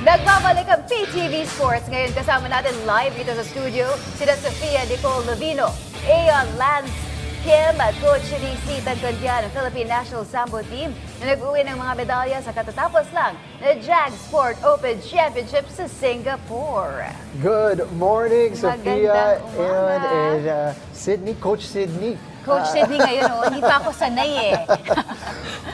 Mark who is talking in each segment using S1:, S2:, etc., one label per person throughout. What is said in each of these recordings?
S1: Nagbabalik ang PTV Sports. Ngayon kasama natin live dito sa studio sina Sofia Nicole Lovino, Aeon Lance Kim at Coach DC Tagcondian ng Philippine National Sambo Team na nag-uwi ng mga medalya sa katatapos lang na Jag Sport Open Championship sa Singapore.
S2: Good morning, Sofia
S1: Magandang umaga.
S2: and Sydney, Coach Sydney.
S1: Coach Sydney ngayon, hindi pa ako sanay eh.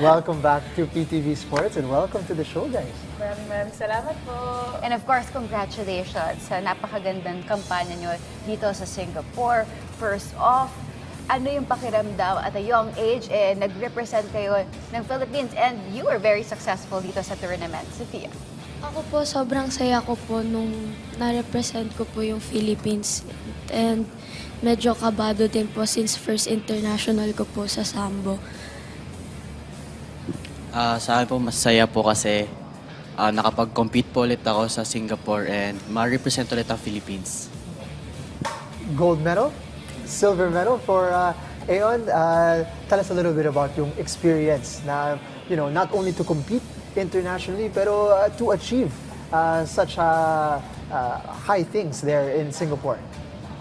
S2: Welcome back to PTV Sports and welcome to the show, guys.
S3: Maraming salamat po.
S1: And of course, congratulations sa napakagandang kampanya nyo dito sa Singapore. First off, ano yung pakiramdam at a young age nag-represent kayo ng Philippines and you were very successful dito sa tournament, Sofia?
S4: Ako po, sobrang saya ko po nung na-represent ko po yung Philippines. And medyo kabado din po since first international ko po sa Sambo.
S5: Sa akin po, masaya po kasi nakapag-compete po ulit ako sa Singapore and ma-represent ulit ang Philippines.
S2: Gold medal, silver medal for Aeon. Tell us a little bit about yung experience na, you know, not only to compete internationally, pero to achieve such high things there in Singapore.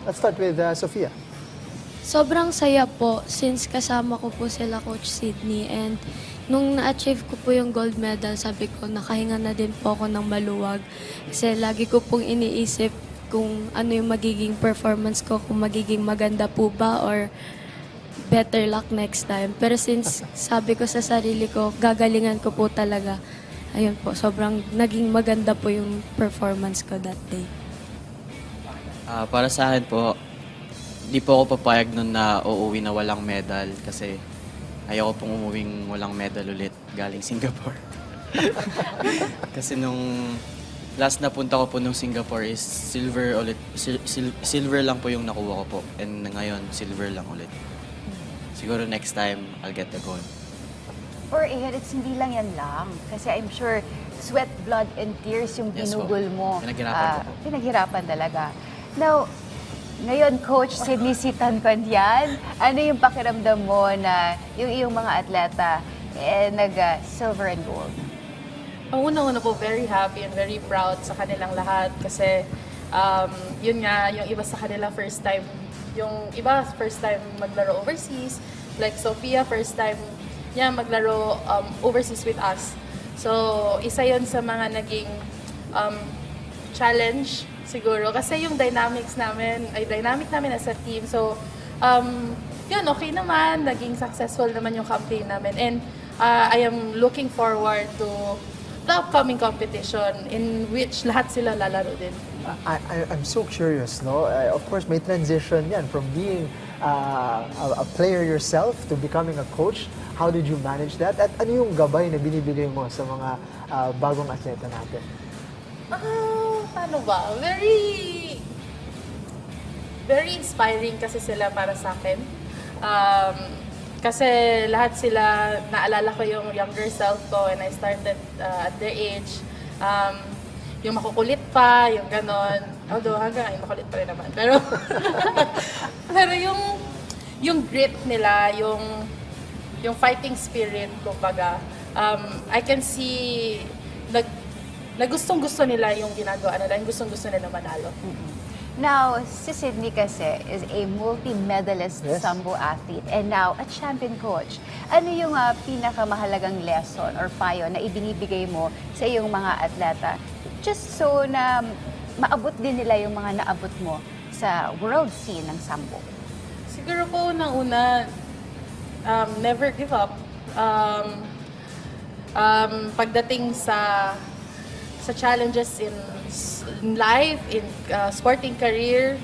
S2: Let's start with Sofia.
S4: Sobrang saya po since kasama ko po sila Coach Sydney. And nung na-achieve ko po yung gold medal, sabi ko, nakahinga na din po ako ng maluwag. Kasi lagi ko pong iniisip kung ano yung magiging performance ko, kung magiging maganda po ba or better luck next time. Pero since sabi ko sa sarili ko, gagalingan ko po talaga, ayun po, sobrang naging maganda po yung performance ko that day.
S5: Para sa akin po, di po ako papayag nun na uuwi na walang medal kasi ayoko pong umuwing walang medal ulit galing Singapore. Kasi nung last na punta ko po nung Singapore is silver ulit. Silver lang po yung nakuha ko po. And ngayon, silver lang ulit. Siguro next time, I'll get the gold.
S1: For Aeon, it's hindi lang yan lang. Kasi I'm sure sweat, blood, and tears yung
S5: Yes po.
S1: ginugol mo.
S5: Pinaghirapan ko po.
S1: Pinaghirapan talaga. Now, ngayon, Coach Sydney Tagcondian, ano yung pakiramdam mo na yung iyong mga atleta nag-silver and gold?
S3: Ang unang-una po, very happy and very proud sa kanilang lahat kasi yun nga, yung iba sa kanila first time, yung iba first time maglaro overseas, like Sofia, first time niya maglaro overseas with us. So, isa yun sa mga naging challenge siguro kasi yung dynamic namin as a team. So, yun, okay naman, naging successful naman yung campaign namin. And I am looking forward to the upcoming competition in which lahat sila lalaro din.
S2: I'm so curious, no? Of course, may transition yan from being a player yourself to becoming a coach. How did you manage that? At ano yung gabay na binibigay mo sa mga bagong atleta natin?
S3: Paano ba? Very inspiring kasi sila para sa akin. Kasi lahat sila, naalala ko yung younger self ko when I started at their age. Yung makukulit pa, yung ganon. Although hanggang ay makulit pa rin naman. Pero, pero yung grit nila, yung fighting spirit, kumbaga, I can see na gustong-gusto nila yung ginagawa nila, yung gustong-gusto nila manalo.
S1: Now, si Sydney kasi is a multi-medalist
S2: Yes.
S1: Sambo athlete and now a champion coach. Ano yung pinakamahalagang lesson or payo na ibinibigay mo sa iyong mga atleta just so na maabot din nila yung mga naabot mo sa world scene ng Sambo?
S3: Siguro po unang-una, never give up. Pagdating sa challenges in life, in sporting career,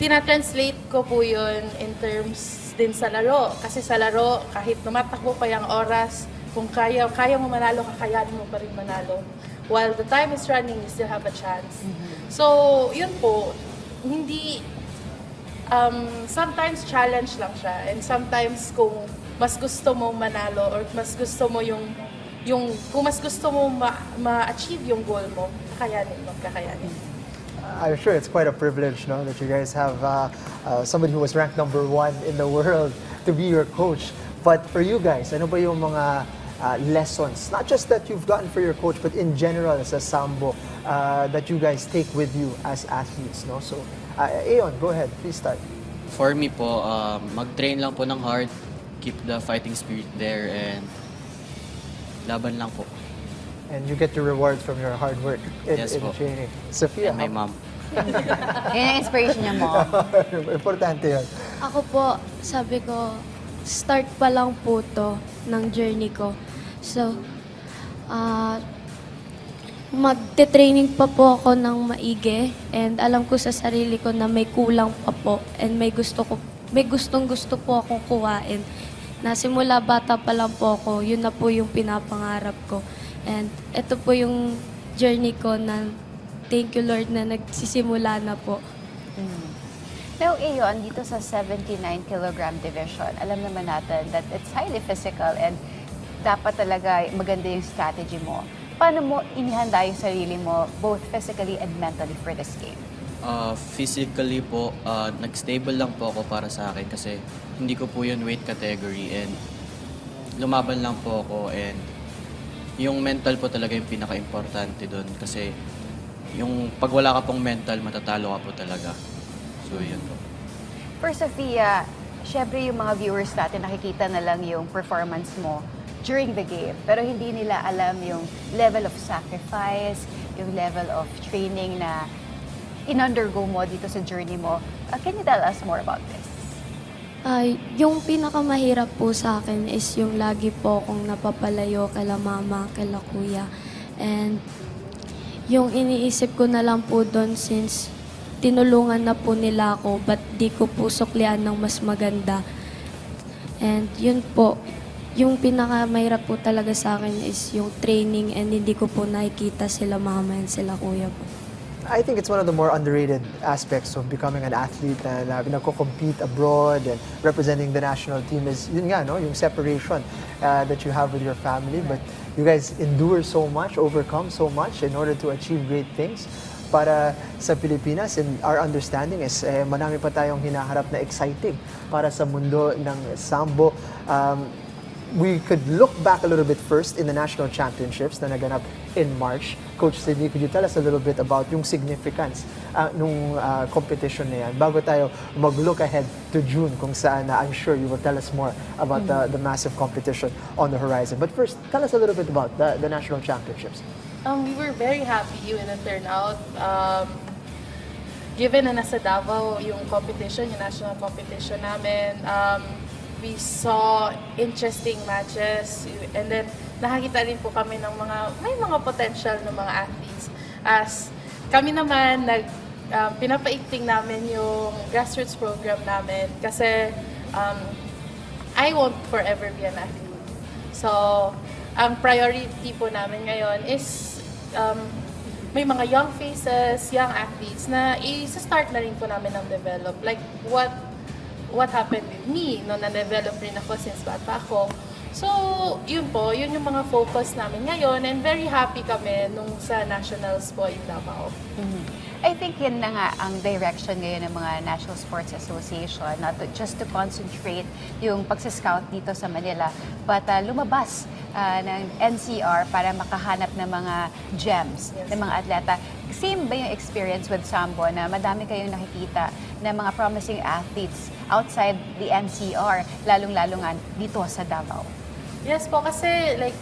S3: tinatranslate ko po yun in terms din sa laro. Kasi sa laro, kahit tumatakbo pa yung oras, kung kaya mo manalo, kakayanin mo pa rin manalo. While the time is running, you still have a chance. So, yun po, hindi, sometimes challenge lang siya. And sometimes kung mas gusto mo manalo or mas gusto mo kung mas gusto mo ma-achieve yung goal mo, kakayanin.
S2: I'm sure it's quite a privilege, no, that you guys have somebody who was ranked #1 in the world to be your coach. But for you guys, ano ba yung mga lessons, not just that you've gotten for your coach, but in general as a Sambo, that you guys take with you as athletes, no? So, Aeon, go ahead, please start.
S5: For me po, mag-train lang po ng hard, keep the fighting spirit there, and laban lang po.
S2: And you get your rewards from your hard work in,
S5: Yes po.
S2: training. Sophia,
S5: And my mom.
S1: Yun ang inspiration niya, Mom.
S2: importante yun.
S4: Ako po, sabi ko, start pa lang po to ng journey ko. So, magte-training pa po ako ng maigi and alam ko sa sarili ko na may kulang pa po and may gustong-gusto po akong kuhain. Nasimula bata pa lang po ako, yun na po yung pinapangarap ko. And ito po yung journey ko na thank you Lord na nagsisimula na po.
S1: Now, Aeon, dito sa 79 kilogram division, alam naman natin that it's highly physical and dapat talaga maganda yung strategy mo. Paano mo inihanda yung sarili mo, both physically and mentally for this game?
S5: Physically po, nag-stable lang po ako para sa akin kasi hindi ko po yun weight category and lumaban lang po ako and yung mental po talaga yung pinaka-importante doon kasi yung pag wala ka pong mental, matatalo ka po talaga. So, yun po.
S1: For Sophia, syempre yung mga viewers natin nakikita na lang yung performance mo during the game, pero hindi nila alam yung level of sacrifice, yung level of training na in-undergo mo dito sa journey mo. Can you tell us more about this?
S4: Yung pinakamahirap po sa akin is yung lagi po akong napapalayo kala mama, kala kuya. And yung iniisip ko na lang po doon since tinulungan na po nila ako, ba't di ko po suklian ng mas maganda. And yun po, yung pinakamahirap po talaga sa akin is yung training and hindi ko po nakikita sila mama and sila kuya po.
S2: I think it's one of the more underrated aspects of becoming an athlete na nagko-compete abroad and representing the national team is yun nga, no? Yung separation that you have with your family. But you guys endure so much, overcome so much in order to achieve great things. Para sa Pilipinas, and our understanding is marami pa tayong hinaharap na exciting para sa mundo ng Sambo. We could look back a little bit first in the national championships na naganap in March. Coach Sidney, could you tell us a little bit about yung significance nung competition na yan? Bago tayo mag-look ahead to June kung saan I'm sure you will tell us more about the massive competition on the horizon. But first, tell us a little bit about the national championships.
S3: We were very happy with the turnout. Given na nasa Davao yung competition, yung national competition namin, we saw interesting matches and then nakakita rin po kami ng may mga potential ng mga athletes. As kami naman, pinapaigting namin yung grassroots program namin kasi I won't forever be an athlete. So, ang priority po namin ngayon is may mga young faces, young athletes na i-start na rin po namin ang develop. Like what happened with me, no, na-develop rin ako since bata ako. So, yun po, yun yung mga focus namin ngayon and very happy kami nung sa nationals po in Davao.
S1: I think yun na nga ang direction ngayon ng mga National Sports Association, not just to concentrate yung pagsa-scout dito sa Manila, but lumabas ng NCR para makahanap ng mga gems ng mga atleta. Same ba yung experience with Sambo na madami kayong nakikita na mga promising athletes outside the NCR, lalong-lalo nga dito sa Davao?
S3: Yes po, kasi like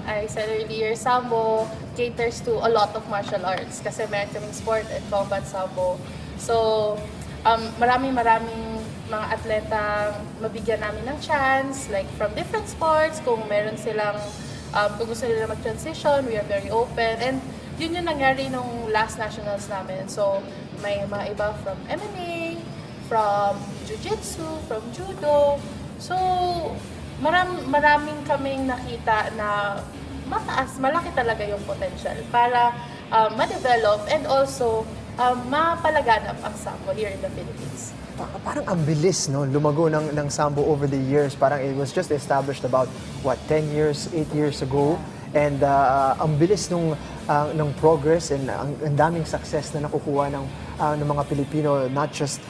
S3: I said earlier, Sambo caters to a lot of martial arts kasi meron kaming sport and combat Sambo. So, maraming mga atleta mabigyan namin ng chance, like from different sports, kung meron silang, kung gusto nila mag-transition, we are very open. And yun yung nangyari nung last nationals namin. So, may mga iba from MMA, from Jiu-Jitsu, from Judo. So, maraming kaming nakita na malaki talaga yung potential para ma-develop and also mapalaganap ang Sambo here in the Philippines.
S2: Parang ang bilis, no? Lumago ng Sambo over the years. Parang it was just established about, 10 years, 8 years ago. And ang bilis ng progress and ang daming success na nakukuha ng mga Pilipino, not just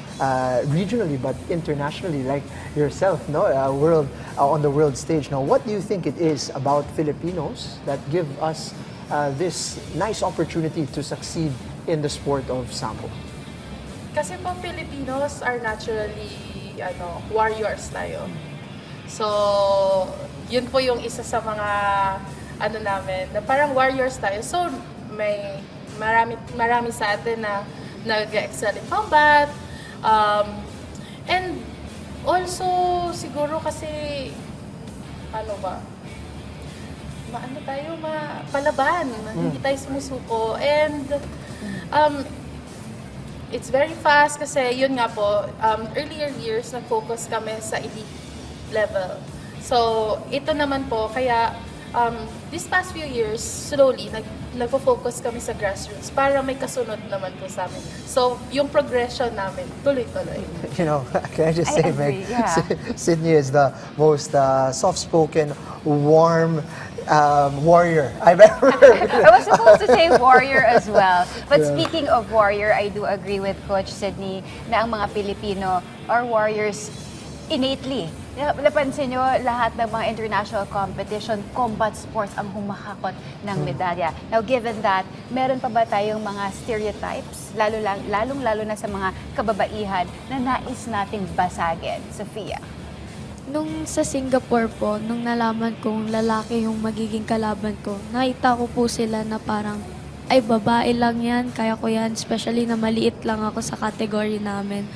S2: regionally but internationally, like yourself, no? World on the world stage. Now, what do you think it is about Filipinos that give us this nice opportunity to succeed in the sport of sambo?
S3: Kasi po Filipinos are naturally warriors tayo. So, yun po yung isa sa mga namin, na parang warriors tayo. So, may marami sa atin na nag-excel in combat. And also, siguro kasi, palaban. Hindi tayo sumusuko. And, it's very fast kasi yun nga po, earlier years, nag-focus kami sa elite level. So, ito naman po, kaya this past few years, slowly, nag-focus kami sa grassroots para may kasunod naman po sa amin. So, yung progression namin, tuloy-tuloy.
S2: You know, can I just say,
S1: agree,
S2: Meg,
S1: yeah.
S2: Sydney is the most soft-spoken, warm warrior I've ever heard.
S1: I was supposed to say warrior as well. But speaking of warrior, I do agree with Coach Sydney na ang mga Pilipino are warriors innately. Napansin nyo, lahat ng mga international competition, combat sports ang humakakot ng medalya. Now, given that, meron pa ba tayong mga stereotypes, lalong-lalo na sa mga kababaihan, na nais nating basagin? Sophia?
S4: Nung sa Singapore po, nung nalaman kong lalaki yung magiging kalaban ko, nakita ko po sila na parang, ay babae lang yan, kaya ko yan, especially na maliit lang ako sa category namin.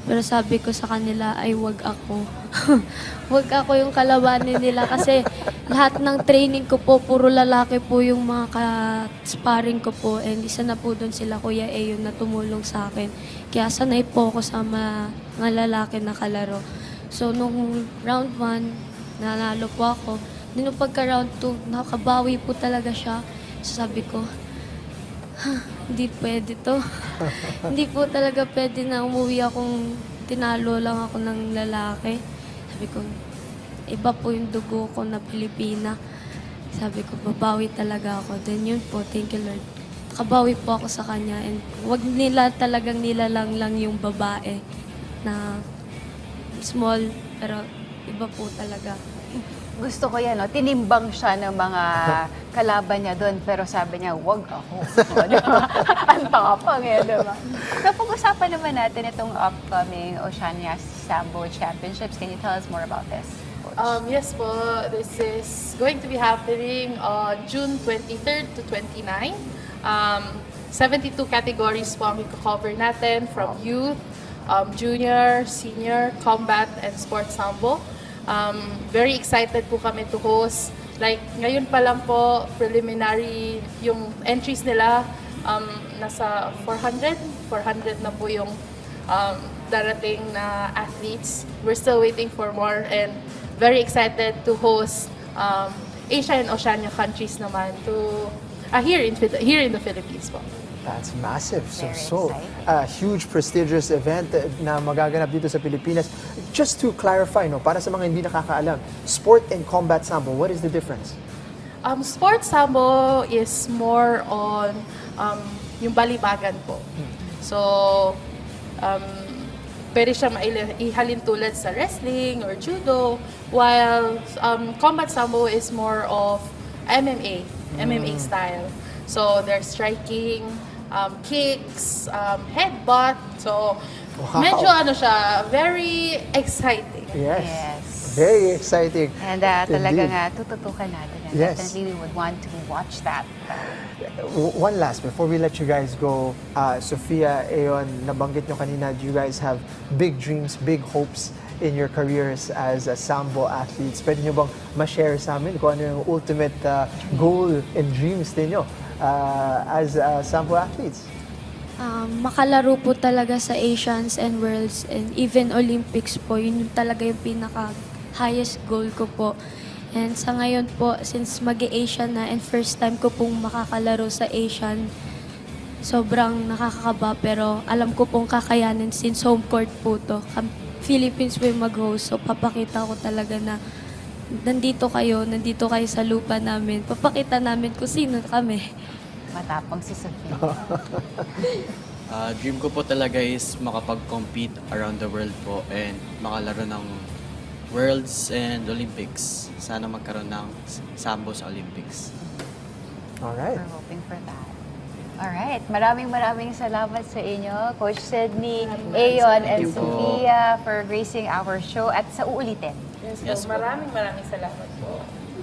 S4: Pero sabi ko sa kanila, ay wag ako. Wag ako yung kalabanin nila kasi lahat ng training ko po, puro lalaki po yung mga ka-sparring ko po. And isa na po doon sila Kuya Ayon na tumulong sa akin. Kaya sanay po ako sa mga lalaki na kalaro. So, nung round 1, nanalo po ako. Nung pagka-round 2, nakabawi po talaga siya. So, sabi ko, hindi pwede to. Hindi po talaga pwede na umuwi akong tinalo lang ako ng lalaki. Sabi ko, iba po yung dugo ko na Pilipina. Sabi ko, babawi talaga ako. Then yun po, thank you Lord. Nakabawi po ako sa kanya. And wag nila talagang nilalang lang yung babae na small, pero iba po talaga.
S1: Gusto ko yan, no? Tinimbang siya ng mga kalaban niya doon, pero sabi niya, wag ako. Ang tapang eh, diba? Napag-usapan naman natin itong upcoming Oceania Sambo Championships. Can you tell us more about this, Coach?
S3: Yes po, this is going to be happening on June 23rd to 29. 72 categories po ang i-cover natin from youth, junior, senior, combat, and sports sambo. Very excited po kami to host. Like, ngayon pa lang po, preliminary, yung entries nila, nasa 400 na po yung darating na athletes. We're still waiting for more and very excited to host Asia and Oceania countries naman to here in the Philippines po.
S2: That's massive.
S1: Very
S2: So
S1: exciting.
S2: huge, prestigious event na magaganap dito sa Pilipinas. Just to clarify, no, para sa mga hindi nakakaalam, sport and combat sambo, what is the difference?
S3: Sports sambo is more on yung balibagan po. So, pwede siya ihalin tulad sa wrestling or judo, while combat sambo is more of MMA style. So, there's striking, kicks, headbutt. So,
S2: Wow.
S3: medyo siya, very exciting.
S2: Yes.
S1: Yes.
S2: Very exciting.
S1: And talaga
S2: Indeed.
S1: nga, tututukan natin. And
S2: Yes.
S1: definitely we would want to watch that.
S2: One last, before we let you guys go, Sophia, Ayon, nabanggit nyo kanina, do you guys have big dreams, big hopes in your careers as sambo athletes? Pwede nyo bang ma-share sa amin kung ano yung ultimate goal and dreams ninyo as sambo athletes?
S4: Makalaro po talaga sa Asians and Worlds and even Olympics po. Yun yung talaga yung pinaka-highest goal ko po. And sa ngayon po, since mag-Asian na and first time ko pong makakalaro sa Asian, sobrang nakakakaba pero alam ko pong kakayanin since home court po to. Philippines po yung mag-host, so papakita ko talaga na nandito kayo sa lupa namin. Papakita namin kung sino kami.
S1: Matapang si Sophia.
S5: Dream ko po talaga is makapag-compete around the world po and makalaro ng Worlds and Olympics. Sana magkaroon ng sambo sa Olympics.
S2: Alright.
S1: We're hoping for that. Alright, maraming salamat sa inyo, Coach Sydney, Ayon, and
S5: you po.
S1: Sophia for gracing our show at sa uulitin.
S3: Yes,
S5: Yes
S3: po.
S5: po.
S3: Maraming salamat po.